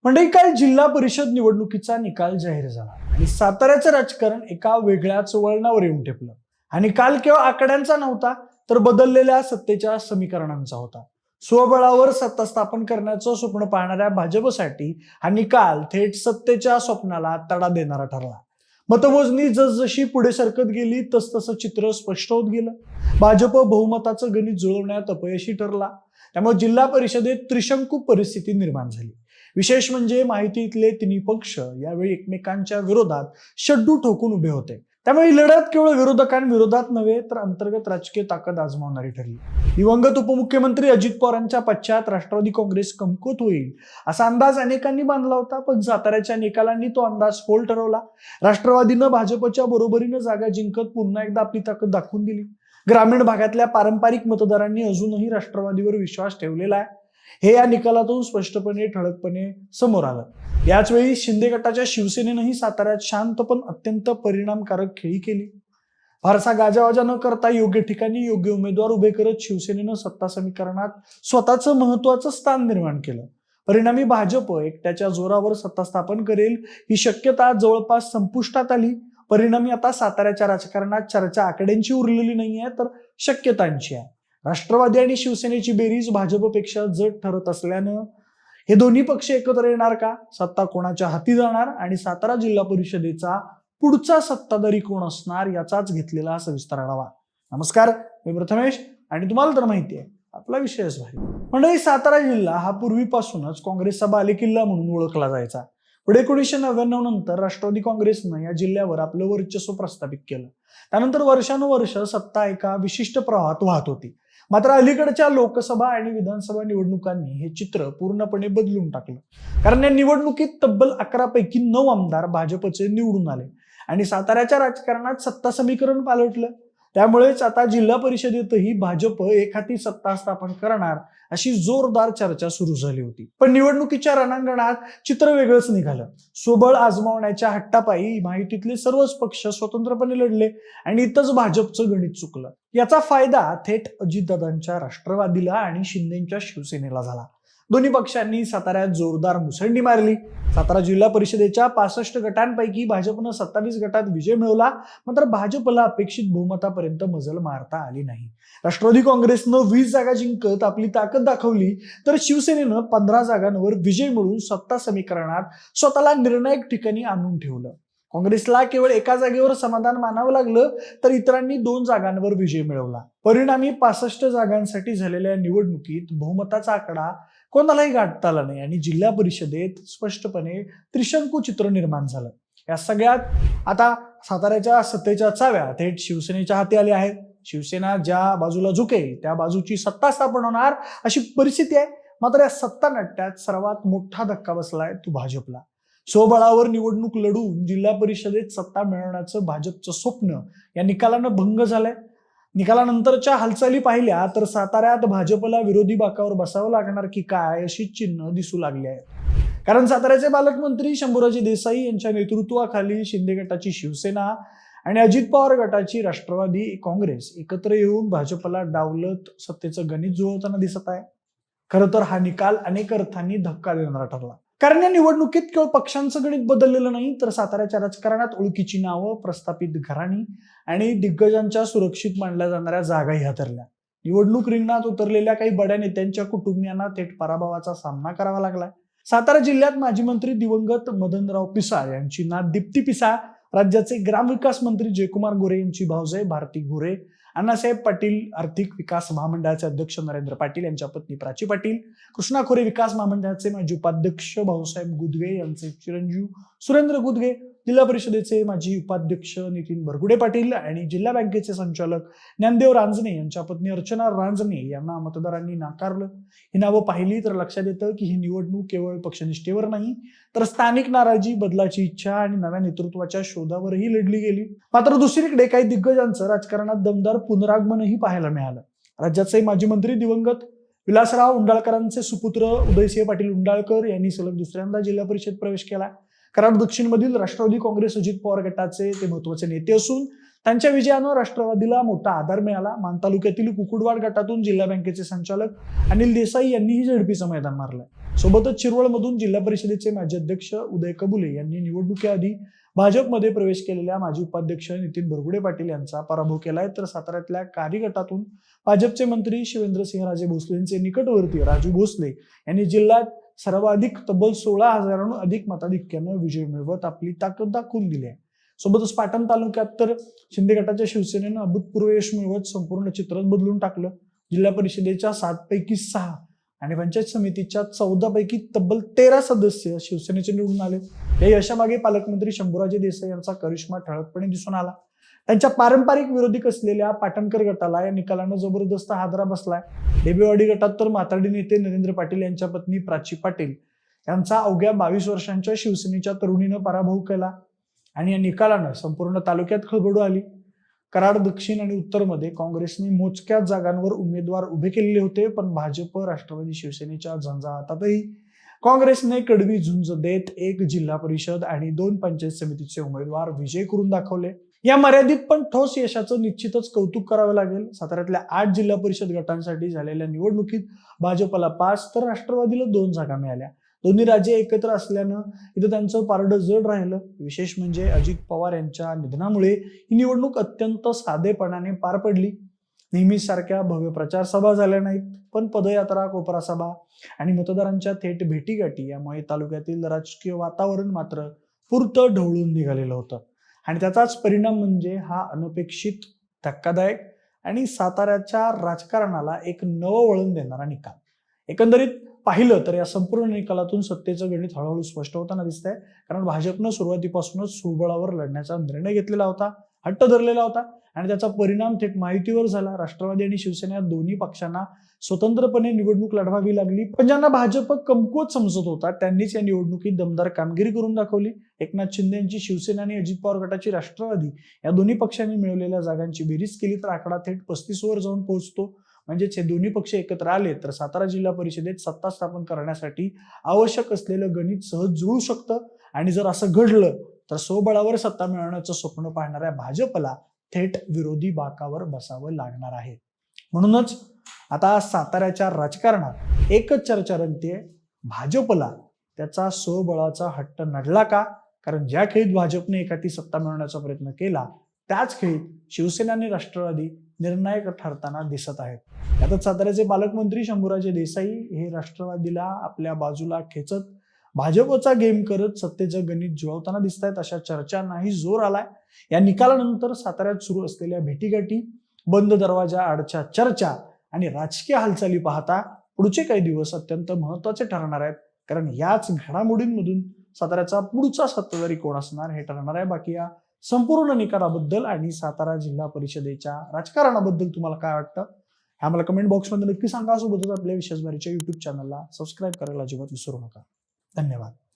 म्हणजे काल जिल्हा परिषद निवडणुकीचा निकाल जाहीर झाला आणि साताऱ्याचं राजकारण एका वेगळ्याच वळणावर येऊन ठेपलं. आणि काल केवळ आकड्यांचा नव्हता, तर बदललेल्या सत्तेच्या समीकरणांचा होता. स्वबळावर सत्ता स्थापन करण्याचं स्वप्न पाहणाऱ्या भाजपसाठी हा निकाल थेट सत्तेच्या स्वप्नाला तडा देणारा ठरला. मतमोजणी जसजशी पुढे सरकत गेली तसतसं चित्र स्पष्ट होत गेलं. भाजप बहुमताचं गणित जुळवण्यात अपयशी ठरला. त्यामुळे जिल्हा परिषदेत त्रिशंकू परिस्थिती निर्माण झाली. विशेष म्हणजे माहितीतले तिन्ही पक्ष यावेळी एकमेकांच्या विरोधात शड्डू ठोकून उभे होते. त्यामुळे ही लढत केवळ विरोधकांविरोधात नव्हे, तर अंतर्गत राजकीय ताकद आजमावणारी ठरली. दिवंगत उपमुख्यमंत्री अजित पवारांच्या पश्चात राष्ट्रवादी काँग्रेस कमकुवत होईल असा अंदाज अनेकांनी बांधला होता, पण साताऱ्याच्या निकालांनी तो अंदाज फोल ठरवला. राष्ट्रवादीनं भाजपच्या बरोबरीनं जागा जिंकत पुन्हा एकदा आपली ताकद दाखवून दिली. ग्रामीण भागातल्या पारंपरिक मतदारांनी अजूनही राष्ट्रवादीवर विश्वास ठेवलेला आहे, हे या निकालातून स्पष्टपणे ठळकपणे समोर आलं. याच वेळी शिंदे गटाच्या शिवसेनेनंही साताऱ्यात शांत पण अत्यंत परिणामकारक खेळी केली. फारसा गाजावाजा न करता योग्य ठिकाणी योग्य उमेदवार उभे करत शिवसेनेनं सत्ता समीकरणात स्वतःचं महत्वाचं स्थान निर्माण केलं. परिणामी भाजप एकट्याच्या जोरावर सत्ता स्थापन करेल ही शक्यता जवळपास संपुष्टात आली. परिणामी आता साताऱ्याच्या राजकारणात चर्चा आकड्यांची उरलेली नाहीये, तर शक्यतांची आहे. राष्ट्रवादी आणि शिवसेनेची बेरीज भाजपपेक्षा जड ठरत असल्यानं हे दोन्ही पक्ष एकत्र येणार का, सत्ता कोणाच्या हाती जाणार आणि सातारा जिल्हा परिषदेचा पुढचा सत्ताधारी कोण असणार याचाच घेतलेला सविस्तर आढावा. नमस्कार, मी प्रथमेश आणि तुम्हाला तर माहिती आहे आपला विषयच भारी. म्हणजे सातारा जिल्हा हा पूर्वीपासूनच काँग्रेसचा बालेकिल्ला म्हणून ओळखला जायचा. पुढे 1999 नंतर राष्ट्रवादी काँग्रेसनं या जिल्ह्यावर आपलं वर्चस्व प्रस्थापित केलं. त्यानंतर वर्षानुवर्ष सत्ता एका विशिष्ट प्रवाहात वाहत होती. मात्र अलीकडच्या लोकसभा आणि विधानसभा निवडणुकांनी हे चित्र पूर्णपणे बदलून टाकलं. कारण या निवडणुकीत तब्बल 11 पैकी 9 आमदार भाजपचे निवडून आले आणि साताऱ्याच्या राजकारणात सत्ता समीकरण पालटलं. त्यामुळेच आता जिल्हा परिषदेतही भाजप एखादी सत्ता स्थापन करणार अशी जोरदार चर्चा सुरू झाली होती. पण निवडणुकीच्या रणांगणात चित्र वेगळंच निघालं. स्वबळ आजमावण्याच्या हट्टापायी माहितीतले सर्वच पक्ष स्वतंत्रपणे लढले आणि इथंच भाजपचं गणित चुकलं. याचा फायदा थेट अजितदादांच्या राष्ट्रवादीला आणि शिंदेच्या शिवसेनेला झाला. दोन्ही पक्षांनी साताऱ्यात जोरदार मुसंडी मारली. सातारा जिल्हा परिषदेच्या 65 गटांपैकी भाजपनं 27 गटात विजय मिळवला. मात्र भाजपला अपेक्षित बहुमतापर्यंत मजल मारता आली नाही. राष्ट्रवादी काँग्रेसनं 20 जागा जिंकत आपली ताकद दाखवली, तर शिवसेनेनं 15 जागांवर विजय मिळवून सत्ता समीकरणात स्वतःला निर्णायक ठिकाणी आणून ठेवलं. काँग्रेसला केवळ एका जागेवर समाधान मानावं लागलं, तर इतरांनी 2 जागांवर विजय मिळवला. परिणामी 65 जागांसाठी झालेल्या निवडणुकीत बहुमताचा आकडा कोणालाही गाठता आला नाही आणि जिल्हा परिषदेत स्पष्टपणे त्रिशंकू चित्र निर्माण झालं. या सगळ्यात आता साताऱ्याच्या सत्तेच्या चाव्या थेट शिवसेनेच्या हाती आल्या आहेत. शिवसेना ज्या बाजूला झुकेल त्या बाजूची सत्ता स्थापन होणार अशी परिस्थिती आहे. मात्र या सत्ता नाट्यात सर्वात मोठा धक्का बसलाय तो भाजपला. स्वबळावर निवडणूक लढून जिल्हा परिषदेत सत्ता मिळवण्याचं भाजपचं स्वप्न या निकालानं भंग झालंय. निकालानंतरच्या हालचाली पाहिल्या तर साताऱ्यात भाजपला विरोधी बाकावर बसावं लागणार की काय अशी चिन्ह दिसू लागली आहेत. कारण साताऱ्याचे पालकमंत्री शंभूराजे देसाई यांच्या नेतृत्वाखाली शिंदे गटाची शिवसेना आणि अजित पवार गटाची राष्ट्रवादी काँग्रेस एकत्र येऊन भाजपला डावलत सत्तेचं गणित जुळवताना दिसत आहे. खरं तर हा निकाल अनेक अर्थांनी धक्का देणारा ठरला. कारण या निवडणुकीत केवळ पक्षांचं गणित बदललेलं नाही, तर साताऱ्याच्या राजकारणात ओळखीची नावं, प्रस्थापित घराणी आणि दिग्गजांच्या सुरक्षित मानल्या जाणाऱ्या जागाही हातरल्या. निवडणूक रिंगणात उतरलेल्या काही बड्या नेत्यांच्या कुटुंबियांना थेट पराभवाचा सामना करावा लागलाय. सातारा जिल्ह्यात माजी मंत्री दिवंगत मदनराव पिसाळ यांची नात दीप्ती पिसाळ, राज्याचे ग्रामविकास मंत्री जयकुमार गोरे यांची भावजय भारती गोरे, अण्णासाहेब पाटील आर्थिक विकास महामंडळाचे अध्यक्ष नरेंद्र पाटील यांच्या पत्नी प्राची पाटील, कृष्णा खोरे विकास महामंडळाचे माजी उपाध्यक्ष भाऊसाहेब गुदगे यांचे चिरंजीव सुरेंद्र गुदगे, जिल्हा परिषदेचे माजी उपाध्यक्ष नितीन बरगुडे पाटील आणि जिल्हा बँकेचे संचालक ज्ञानदेव रांजणे यांच्या पत्नी अर्चना रांजणे यांना मतदारांनी नाकारलं. ही नावं पाहिली तर लक्षात येतं की ही निवडणूक केवळ पक्षनिष्ठेवर नाही, तर स्थानिक नाराजी, बदलाची इच्छा आणि नव्या नेतृत्वाच्या शोधावरही लढली गेली. मात्र दुसरीकडे काही दिग्गजांचं राजकारणात दमदार पुनरागमनही पाहायला मिळालं. राज्याचे माजी मंत्री दिवंगत विलासराव उंडाळकरांचे सुपुत्र उदयसिंह पाटील उंडाळकर यांनी सलग दुसऱ्यांदा जिल्हा परिषद प्रवेश केला. कराड दक्षिण मधील राष्ट्रवादी काँग्रेस अजित पवार गटाचे ते महत्वाचे नेते असून त्यांच्या विजयानं राष्ट्रवादीला मोठा आधार मिळाला. मान तालुक्यातील कुकुडवाड गटातून जिल्हा बँकेचे संचालक अनिल देसाई यांनीही झडपीचं मैदान मारलंय. सोबतच शिरवळमधून जिल्हा परिषदेचे माजी अध्यक्ष उदय कबुले यांनी निवडणुकीआधी भाजपमध्ये प्रवेश केलेल्या माजी उपाध्यक्ष नितीन बरगुडे पाटील यांचा पराभव केलाय. तर साताऱ्यातल्या कारी गटातून भाजपचे मंत्री शिवेंद्रसिंहराजे भोसलेंचे निकटवर्ती राजू भोसले यांनी जिल्ह्यात सर्वाधिक तब्बल 16,000हून अधिक मताधिक्यानं विजय मिळवत आपली ताकद दाखवून दिली आहे. सोबतच पाटण तालुक्यात तर शिंदे गटाच्या शिवसेनेनं अभूतपूर्व यश मिळवत संपूर्ण चित्रच बदलून टाकलं. जिल्हा परिषदेच्या 7 पैकी 6 आणि पंचायत समितीच्या 14 पैकी तब्बल 13 सदस्य शिवसेनेचे निवडून आले. या यशामागे पालकमंत्री शंभूराजे देसाई यांचा करिश्मा ठळकपणे दिसून आला. त्यांच्या पारंपरिक विरोधी असलेल्या पाटणकर गटाला या निकालानं जबरदस्त हादरा बसलाय. डेबेवाडी गटात तर माथाडी नेते नरेंद्र पाटील यांच्या पत्नी प्राची पाटील यांचा अवघ्या 22 वर्षांच्या शिवसेनेच्या तरुणीनं पराभव केला आणि या निकालानं संपूर्ण तालुक्यात खळबळ आली. कराड दक्षिण आणि उत्तरमध्ये काँग्रेसने मोजक्या जागांवर उमेदवार उभे केलेले होते, पण भाजप राष्ट्रवादी शिवसेनेच्या झंझावातातही काँग्रेसने कडवी झुंज देत 1 जिल्हा परिषद आणि 2 पंचायत समितीचे उमेदवार विजय करून दाखवले. या मर्यादित पण ठोस यशाचं निश्चितच कौतुक करावं लागेल. साताऱ्यातल्या 8 जिल्हा परिषद गटांसाठी झालेल्या निवडणुकीत भाजपला 5 तर राष्ट्रवादीला 2 जागा मिळाल्या. दोन्ही राज्ये एकत्र असल्यानं इथं त्यांचं पारडं जड राहिलं. विशेष म्हणजे अजित पवार यांच्या निधनामुळे ही निवडणूक अत्यंत साधेपणाने पार पडली. नेहमीच सारख्या भव्य प्रचार सभा झाल्या नाहीत, पण पदयात्रा, कोपरा सभा आणि मतदारांच्या थेट भेटीगाठी यामुळे तालुक्यातील राजकीय वातावरण मात्र पुरतं ढवळून निघालेलं होतं. आणि त्याचाच परिणाम म्हणजे हा अनपेक्षित, धक्कादायक आणि साताऱ्याच्या राजकारणाला एक नवं वळण देणारा निकाल. एकंदरीत पाहिलं तर या संपूर्ण निकालातून सत्तेचं गणित हळूहळू स्पष्ट होताना दिसतंय. कारण भाजपनं सुरुवातीपासूनच स्वबळावर लढण्याचा निर्णय घेतलेला होता, हट्ट धरलेला होता आणि त्याचा परिणाम थेट माहितीवर झाला. राष्ट्रवादी आणि शिवसेना या दोन्ही पक्षांना स्वतंत्रपणे निवडणूक लढवावी लागली, पण ज्यांना भाजप कमकुवत समजत होता त्यांनीच या निवडणुकीत दमदार कामगिरी करून दाखवली. एकनाथ शिंदे यांची शिवसेना आणि अजित पवार गटाची राष्ट्रवादी या दोन्ही पक्षांनी मिळवलेल्या जागांची बेरीज केली तर आकडा थेट 35 वर जाऊन पोहोचतो. म्हणजेच हे दोन्ही पक्ष एकत्र आले तर सातारा जिल्हा परिषदेत सत्ता स्थापन करण्यासाठी आवश्यक असलेलं गणित सहज जुळू शकतं. आणि जर असं घडलं तर स्वबळावर सत्ता मिळवण्याचं स्वप्न पाहणाऱ्या भाजपला थेट विरोधी बाकावर बसावं लागणार आहे. म्हणूनच आता साताऱ्याच्या राजकारणात एकच चर्चा रंगतेय, भाजपला त्याचा स्वबळाचा हट्ट नडला का? कारण ज्या खेळीत भाजपने एखादी सत्ता मिळवण्याचा प्रयत्न केला त्याच खेळीत शिवसेना आणि राष्ट्रवादी निर्णायक ठरताना दिसत आहेत. यातच साताऱ्याचे पालकमंत्री शंभूराजे देसाई हे राष्ट्रवादीला आपल्या बाजूला खेचत भाजपचा गेम करत सत्तेचं गणित जुळवताना दिसत आहेत. अशा चर्चांनाही जोर आलाय. या निकालानंतर साताऱ्यात सुरू असलेल्या भेटीगाठी, बंद दरवाजा आडच्या चर्चा आणि राजकीय हालचाली पाहता पुढचे काही दिवस अत्यंत महत्वाचे ठरणार आहेत. कारण याच घडामोडींमधून साताऱ्याचा पुढचा सत्ताधारी कोण असणार हे ठरणार आहे. बाकी या संपूर्ण निकालाबद्दल आणि सातारा जिल्हा परिषदेच्या राजकारणाबद्दल तुम्हाला काय वाटतं हे आम्हाला कमेंट बॉक्समध्ये नक्की सांगा. सोबतच आपल्या विशेष बारीच्या YouTube चॅनलला सबस्क्राईब करायला अजिबात विसरू नका. धन्यवाद.